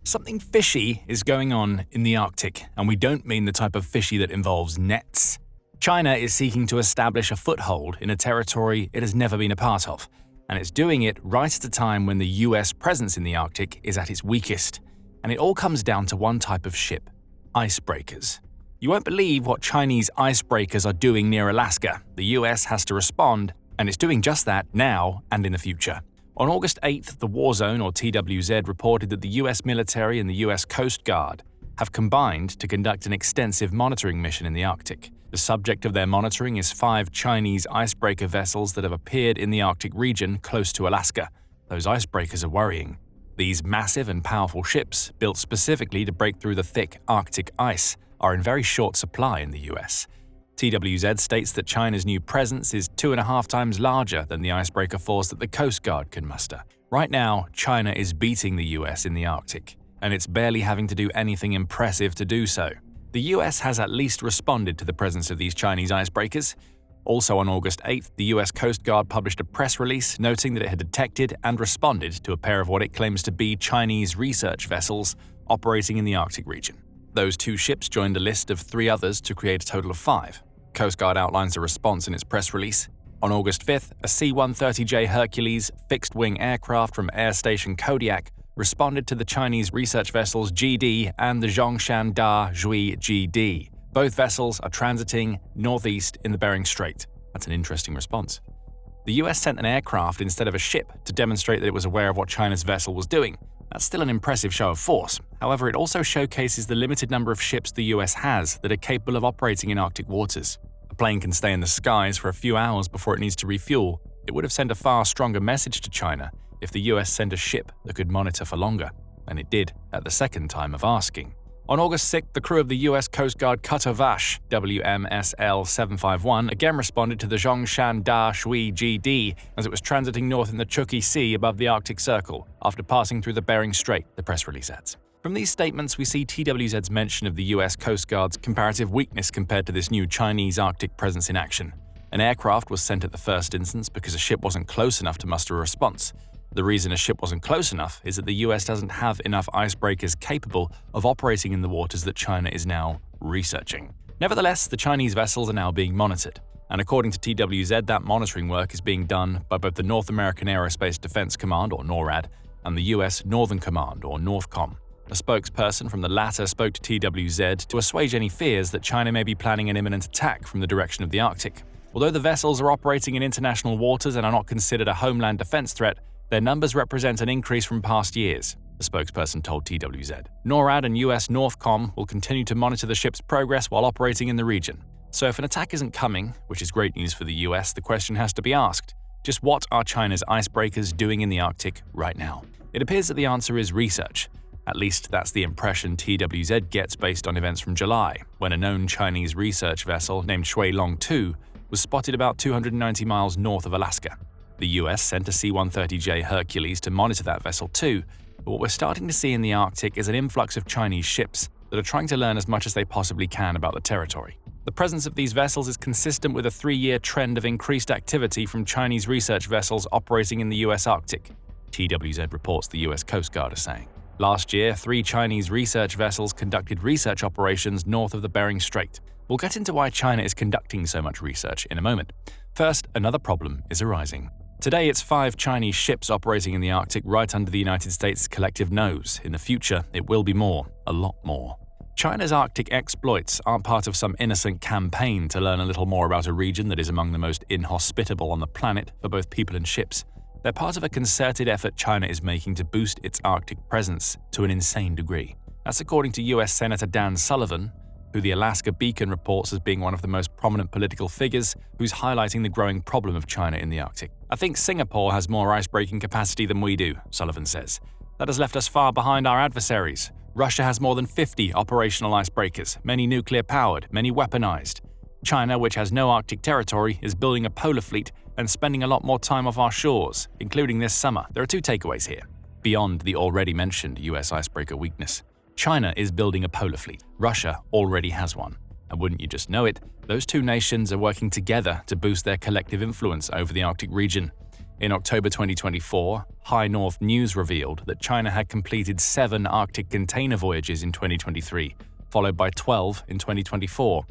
Something fishy is going on in the Arctic, and we don't mean the type of fishy that involves nets. China is seeking to establish a foothold in a territory it has never been a part of, and it's doing it right at a time when the US presence in the Arctic is at its weakest. And it all comes down to one type of ship: icebreakers. You won't believe what Chinese icebreakers are doing near Alaska. The US has to respond, and it's doing just that now and in the future. On August 8th, the War Zone, or TWZ, reported that the US military and the US Coast Guard have combined to conduct an extensive monitoring mission in the Arctic. The subject of their monitoring is 5 Chinese icebreaker vessels that have appeared in the Arctic region close to Alaska. Those icebreakers are worrying. These massive and powerful ships, built specifically to break through the thick Arctic ice, are in very short supply in the US. TWZ states that China's new presence is 2.5 times larger than the icebreaker force that the Coast Guard can muster. Right now, China is beating the US in the Arctic, and it's barely having to do anything impressive to do so. The US has at least responded to the presence of these Chinese icebreakers. Also on August 8th, the US Coast Guard published a press release noting that it had detected and responded to a pair of what it claims to be Chinese research vessels operating in the Arctic region. Those 2 ships joined a list of 3 others to create a total of 5. Coast Guard outlines the response in its press release. On August 5th, a C-130J Hercules fixed-wing aircraft from Air Station Kodiak responded to the Chinese research vessels GD and the Zhongshan Da Zhui GD. Both vessels are transiting northeast in the Bering Strait. That's an interesting response. The US sent an aircraft instead of a ship to demonstrate that it was aware of what China's vessel was doing. That's still an impressive show of force. However, it also showcases the limited number of ships the US has that are capable of operating in Arctic waters. A plane can stay in the skies for a few hours before it needs to refuel. It would have sent a far stronger message to China if the US sent a ship that could monitor for longer, and it did at the second time of asking. On August 6th, the crew of the US Coast Guard cutter Vash, WMSL 751, again responded to the Zhongshan Da Zhui GD as it was transiting north in the Chukchi Sea above the Arctic Circle, after passing through the Bering Strait, the press release adds. From these statements, we see TWZ's mention of the US Coast Guard's comparative weakness compared to this new Chinese Arctic presence in action. An aircraft was sent at the first instance because a ship wasn't close enough to muster a response. The reason a ship wasn't close enough is that the US doesn't have enough icebreakers capable of operating in the waters that China is now researching. Nevertheless, the Chinese vessels are now being monitored, and according to TWZ, that monitoring work is being done by both the North American Aerospace Defense Command, or NORAD, and the US Northern Command, or NORTHCOM. A spokesperson from the latter spoke to TWZ to assuage any fears that China may be planning an imminent attack from the direction of the Arctic. Although the vessels are operating in international waters and are not considered a homeland defense threat, their numbers represent an increase from past years, the spokesperson told TWZ. NORAD and US NORTHCOM will continue to monitor the ship's progress while operating in the region. So if an attack isn't coming, which is great news for the US, the question has to be asked: just what are China's icebreakers doing in the Arctic right now? It appears that the answer is research. At least that's the impression TWZ gets based on events from July, when a known Chinese research vessel named Shuilong 2 was spotted about 290 miles north of Alaska. The US sent a C-130J Hercules to monitor that vessel too, but what we're starting to see in the Arctic is an influx of Chinese ships that are trying to learn as much as they possibly can about the territory. The presence of these vessels is consistent with a 3-year trend of increased activity from Chinese research vessels operating in the US Arctic, TWZ reports the US Coast Guard is saying. Last year, 3 Chinese research vessels conducted research operations north of the Bering Strait. We'll get into why China is conducting so much research in a moment. First, another problem is arising. Today, it's 5 Chinese ships operating in the Arctic right under the United States' collective nose. In the future, it will be more, a lot more. China's Arctic exploits aren't part of some innocent campaign to learn a little more about a region that is among the most inhospitable on the planet for both people and ships. They're part of a concerted effort China is making to boost its Arctic presence to an insane degree. That's according to US Senator Dan Sullivan, who the Alaska Beacon reports as being one of the most prominent political figures who's highlighting the growing problem of China in the Arctic. "I think Singapore has more ice-breaking capacity than we do," Sullivan says. "That has left us far behind our adversaries. Russia has more than 50 operational icebreakers, many nuclear-powered, many weaponized. China, which has no Arctic territory, is building a polar fleet and spending a lot more time off our shores, including this summer." There are 2 takeaways here, beyond the already mentioned US icebreaker weakness. China is building a polar fleet. Russia already has one. And wouldn't you just know it, those 2 nations are working together to boost their collective influence over the Arctic region. In October 2024, High North News revealed that China had completed 7 Arctic container voyages in 2023, followed by 12 in 2024.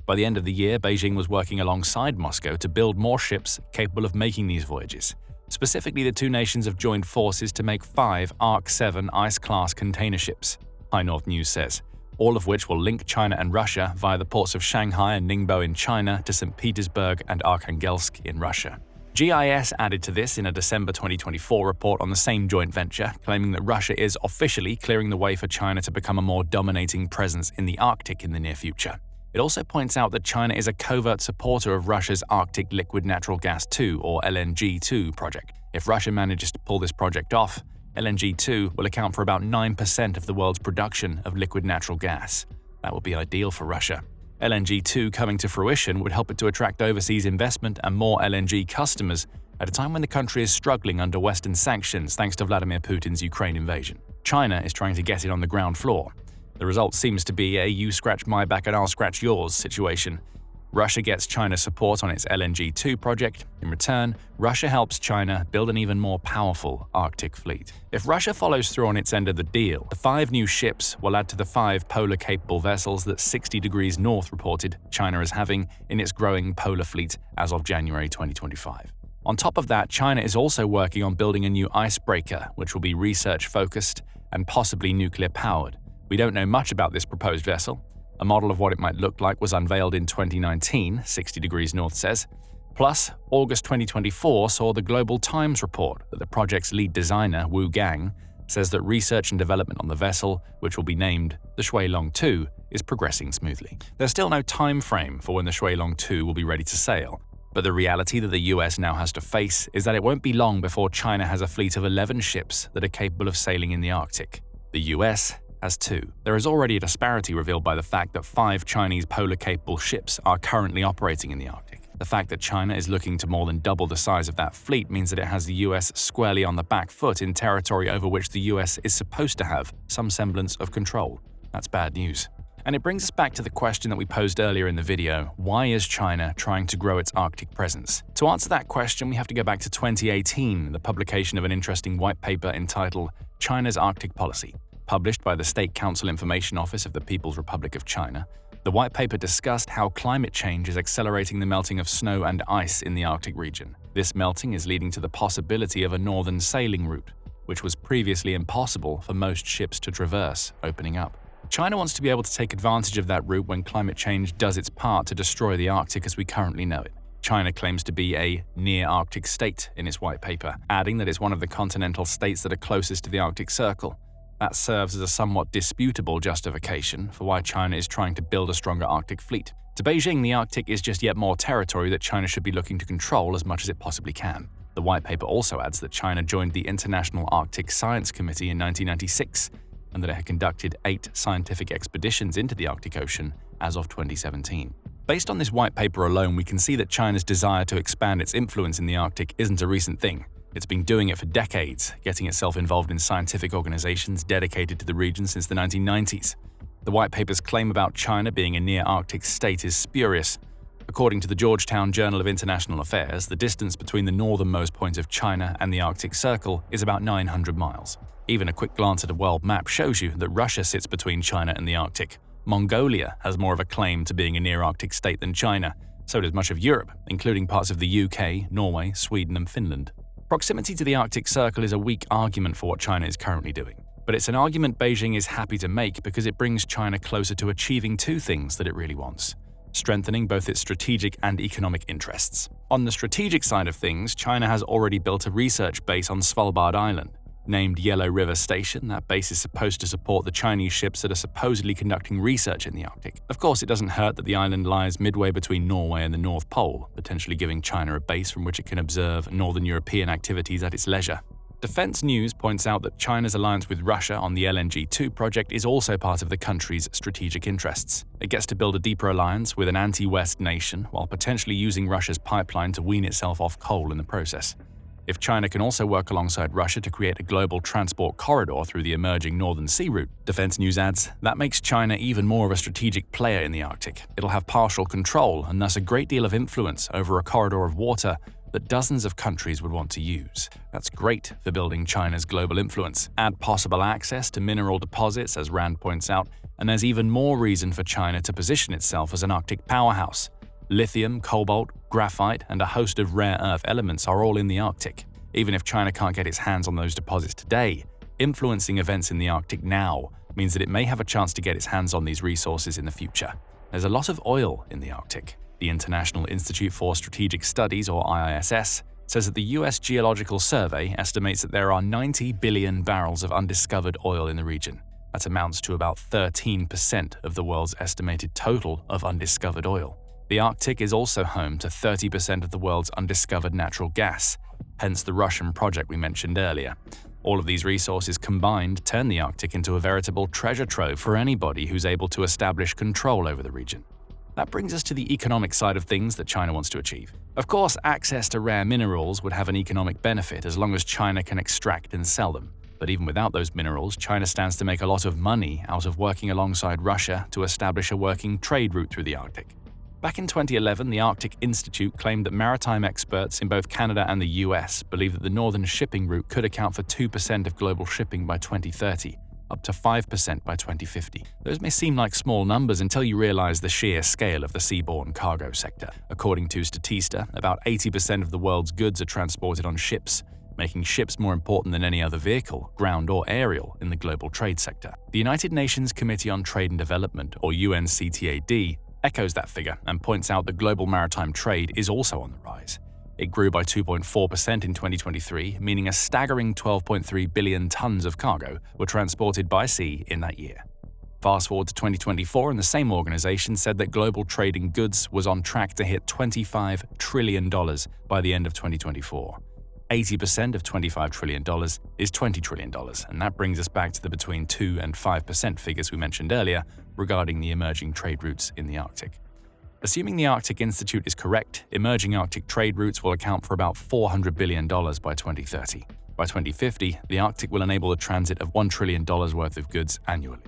By the end of the year, Beijing was working alongside Moscow to build more ships capable of making these voyages. Specifically, the two nations have joined forces to make 5 Arc-7 ice-class container ships, High North News says, all of which will link China and Russia via the ports of Shanghai and Ningbo in China to St. Petersburg and Arkhangelsk in Russia. GIS added to this in a December 2024 report on the same joint venture, claiming that Russia is officially clearing the way for China to become a more dominating presence in the Arctic in the near future. It also points out that China is a covert supporter of Russia's Arctic Liquid Natural Gas 2 or LNG-2 project. If Russia manages to pull this project off, LNG-2 will account for about 9% of the world's production of liquid natural gas. That would be ideal for Russia. LNG-2 coming to fruition would help it to attract overseas investment and more LNG customers at a time when the country is struggling under Western sanctions thanks to Vladimir Putin's Ukraine invasion. China is trying to get it on the ground floor. The result seems to be a you scratch my back and I'll scratch yours situation. Russia gets China's support on its LNG-2 project. In return, Russia helps China build an even more powerful Arctic fleet. If Russia follows through on its end of the deal, the 5 new ships will add to the 5 polar-capable vessels that 60 degrees north reported China is having in its growing polar fleet as of January 2025. On top of that, China is also working on building a new icebreaker, which will be research-focused and possibly nuclear-powered. We don't know much about this proposed vessel. A model of what it might look like was unveiled in 2019, 60 degrees north says. Plus, August 2024 saw the Global Times report that the project's lead designer, Wu Gang, says that research and development on the vessel, which will be named the Shuilong 2, is progressing smoothly. There's still no time frame for when the Shuilong 2 will be ready to sail. But the reality that the US now has to face is that it won't be long before China has a fleet of 11 ships that are capable of sailing in the Arctic. The US has 2. There is already a disparity revealed by the fact that 5 Chinese polar-capable ships are currently operating in the Arctic. The fact that China is looking to more than double the size of that fleet means that it has the US squarely on the back foot in territory over which the US is supposed to have some semblance of control. That's bad news. And it brings us back to the question that we posed earlier in the video: why is China trying to grow its Arctic presence? To answer that question, we have to go back to 2018, the publication of an interesting white paper entitled China's Arctic Policy. Published by the State Council Information Office of the People's Republic of China, the white paper discussed how climate change is accelerating the melting of snow and ice in the Arctic region. This melting is leading to the possibility of a northern sailing route, which was previously impossible for most ships to traverse, opening up. China wants to be able to take advantage of that route when climate change does its part to destroy the Arctic as we currently know it. China claims to be a near-Arctic state in its white paper, adding that it's one of the continental states that are closest to the Arctic Circle. That serves as a somewhat disputable justification for why China is trying to build a stronger Arctic fleet. To Beijing, the Arctic is just yet more territory that China should be looking to control as much as it possibly can. The white paper also adds that China joined the International Arctic Science Committee in 1996 and that it had conducted 8 scientific expeditions into the Arctic Ocean as of 2017. Based on this white paper alone, we can see that China's desire to expand its influence in the Arctic isn't a recent thing. It's been doing it for decades, getting itself involved in scientific organizations dedicated to the region since the 1990s. The white paper's claim about China being a near-Arctic state is spurious. According to the Georgetown Journal of International Affairs, the distance between the northernmost point of China and the Arctic Circle is about 900 miles. Even a quick glance at a world map shows you that Russia sits between China and the Arctic. Mongolia has more of a claim to being a near-Arctic state than China. So does much of Europe, including parts of the UK, Norway, Sweden, and Finland. Proximity to the Arctic Circle is a weak argument for what China is currently doing. But it's an argument Beijing is happy to make because it brings China closer to achieving 2 things that it really wants: strengthening both its strategic and economic interests. On the strategic side of things, China has already built a research base on Svalbard Island. Named Yellow River Station, that base is supposed to support the Chinese ships that are supposedly conducting research in the Arctic. Of course, it doesn't hurt that the island lies midway between Norway and the North Pole, potentially giving China a base from which it can observe Northern European activities at its leisure. Defense News points out that China's alliance with Russia on the LNG-2 project is also part of the country's strategic interests. It gets to build a deeper alliance with an anti-West nation while potentially using Russia's pipeline to wean itself off coal in the process. If China can also work alongside Russia to create a global transport corridor through the emerging Northern Sea Route, Defense News adds, that makes China even more of a strategic player in the Arctic. It'll have partial control and thus a great deal of influence over a corridor of water that dozens of countries would want to use. That's great for building China's global influence. Add possible access to mineral deposits, as Rand points out, and there's even more reason for China to position itself as an Arctic powerhouse. Lithium, cobalt, graphite, and a host of rare earth elements are all in the Arctic. Even if China can't get its hands on those deposits today, influencing events in the Arctic now means that it may have a chance to get its hands on these resources in the future. There's a lot of oil in the Arctic. The International Institute for Strategic Studies, or IISS, says that the US Geological Survey estimates that there are 90 billion barrels of undiscovered oil in the region. That amounts to about 13% of the world's estimated total of undiscovered oil. The Arctic is also home to 30% of the world's undiscovered natural gas, hence the Russian project we mentioned earlier. All of these resources combined turn the Arctic into a veritable treasure trove for anybody who's able to establish control over the region. That brings us to the economic side of things that China wants to achieve. Of course, access to rare minerals would have an economic benefit as long as China can extract and sell them. But even without those minerals, China stands to make a lot of money out of working alongside Russia to establish a working trade route through the Arctic. Back in 2011, the Arctic Institute claimed that maritime experts in both Canada and the US believe that the northern shipping route could account for 2% of global shipping by 2030, up to 5% by 2050. Those may seem like small numbers until you realize the sheer scale of the seaborne cargo sector. According to Statista, about 80% of the world's goods are transported on ships, making ships more important than any other vehicle, ground or aerial, in the global trade sector. The United Nations Committee on Trade and Development, or UNCTAD, echoes that figure and points out that global maritime trade is also on the rise. It grew by 2.4% in 2023, meaning a staggering 12.3 billion tons of cargo were transported by sea in that year. Fast forward to 2024, and the same organization said that global trade in goods was on track to hit $25 trillion by the end of 2024. 80% of $25 trillion is $20 trillion, and that brings us back to the between 2 and 5% figures we mentioned earlier regarding the emerging trade routes in the Arctic. Assuming the Arctic Institute is correct, emerging Arctic trade routes will account for about $400 billion by 2030. By 2050, the Arctic will enable the transit of $1 trillion worth of goods annually.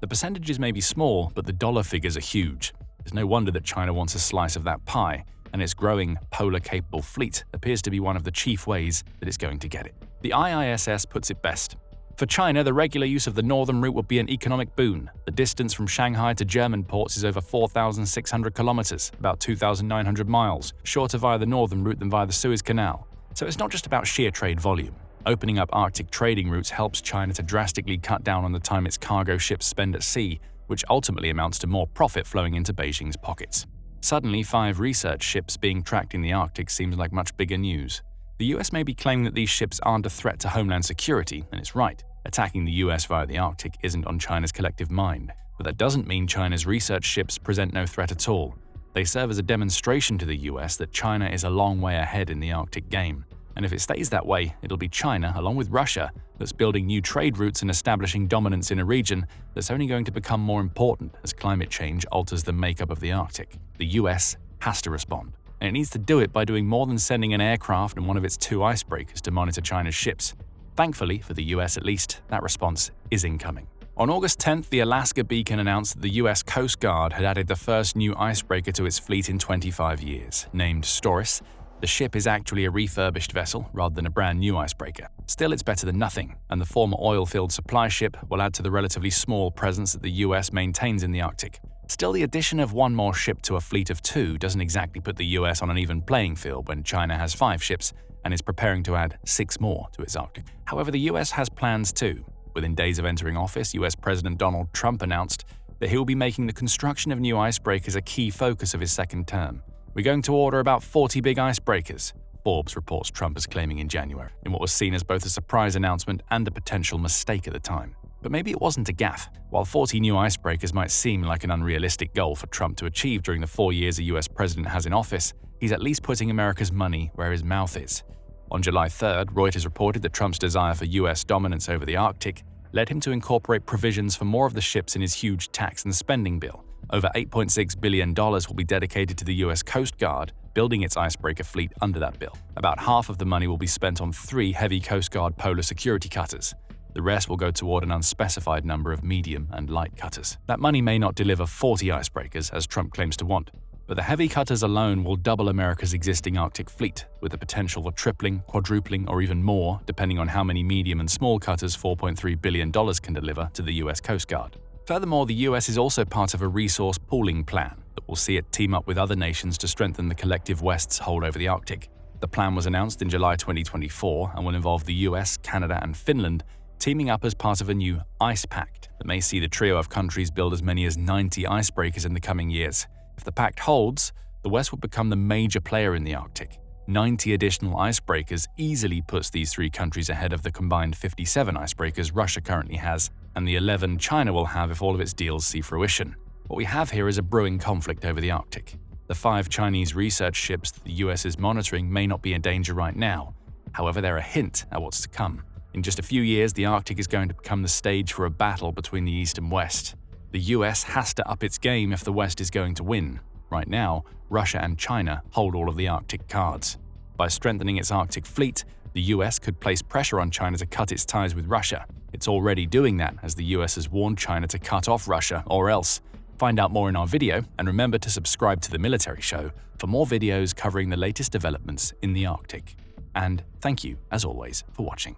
The percentages may be small, but the dollar figures are huge. There's no wonder that China wants a slice of that pie, and its growing polar-capable fleet appears to be one of the chief ways that it's going to get it. The IISS puts it best. For China, the regular use of the northern route would be an economic boon. The distance from Shanghai to German ports is over 4,600 kilometers, about 2,900 miles, shorter via the northern route than via the Suez Canal. So it's not just about sheer trade volume. Opening up Arctic trading routes helps China to drastically cut down on the time its cargo ships spend at sea, which ultimately amounts to more profit flowing into Beijing's pockets. Suddenly, 5 research ships being tracked in the Arctic seems like much bigger news. The US may be claiming that these ships aren't a threat to homeland security, and it's right. Attacking the US via the Arctic isn't on China's collective mind. But that doesn't mean China's research ships present no threat at all. They serve as a demonstration to the US that China is a long way ahead in the Arctic game. And if it stays that way, it'll be China, along with Russia, that's building new trade routes and establishing dominance in a region that's only going to become more important as climate change alters the makeup of the Arctic. The US has to respond. And it needs to do it by doing more than sending an aircraft and one of its 2 icebreakers to monitor China's ships. Thankfully, for the US at least, that response is incoming. On August 10th, the Alaska Beacon announced that the US Coast Guard had added the first new icebreaker to its fleet in 25 years. Named Storis, the ship is actually a refurbished vessel rather than a brand new icebreaker. Still, it's better than nothing, and the former oil-filled supply ship will add to the relatively small presence that the US maintains in the Arctic. Still, the addition of one more ship to a fleet of 2 doesn't exactly put the US on an even playing field when China has 5 ships and is preparing to add 6 more to its Arctic. However, the US has plans too. Within days of entering office, US President Donald Trump announced that he will be making the construction of new icebreakers a key focus of his second term. "We're going to order about 40 big icebreakers," Forbes reports Trump as claiming in January, in what was seen as both a surprise announcement and a potential mistake at the time. But maybe it wasn't a gaffe. While 40 new icebreakers might seem like an unrealistic goal for Trump to achieve during the 4 years a US president has in office, he's at least putting America's money where his mouth is. On July 3rd, Reuters reported that Trump's desire for US dominance over the Arctic led him to incorporate provisions for more of the ships in his huge tax and spending bill. Over $8.6 billion will be dedicated to the US Coast Guard, building its icebreaker fleet under that bill. About half of the money will be spent on 3 heavy Coast Guard polar security cutters. The rest will go toward an unspecified number of medium and light cutters. That money may not deliver 40 icebreakers, as Trump claims to want, But the heavy cutters alone will double America's existing Arctic fleet, with the potential for tripling, quadrupling, or even more, depending on how many medium and small cutters $4.3 billion can deliver to the US Coast Guard. Furthermore, the US is also part of a resource pooling plan that will see it team up with other nations to strengthen the collective West's hold over the Arctic. The plan was announced in July 2024 and will involve the US, Canada, and Finland teaming up as part of a new ice pact that may see the trio of countries build as many as 90 icebreakers in the coming years. If the pact holds, the West will become the major player in the Arctic. 90 additional icebreakers easily puts these three countries ahead of the combined 57 icebreakers Russia currently has, and the 11 China will have if all of its deals see fruition. What we have here is a brewing conflict over the Arctic. The 5 Chinese research ships that the US is monitoring may not be in danger right now. However, they're a hint at what's to come. In just a few years, the Arctic is going to become the stage for a battle between the East and West. The US has to up its game if the West is going to win. Right now, Russia and China hold all of the Arctic cards. By strengthening its Arctic fleet, the US could place pressure on China to cut its ties with Russia. It's already doing that, as the US has warned China to cut off Russia or else. Find out more in our video, and remember to subscribe to The Military Show for more videos covering the latest developments in the Arctic. And thank you, as always, for watching.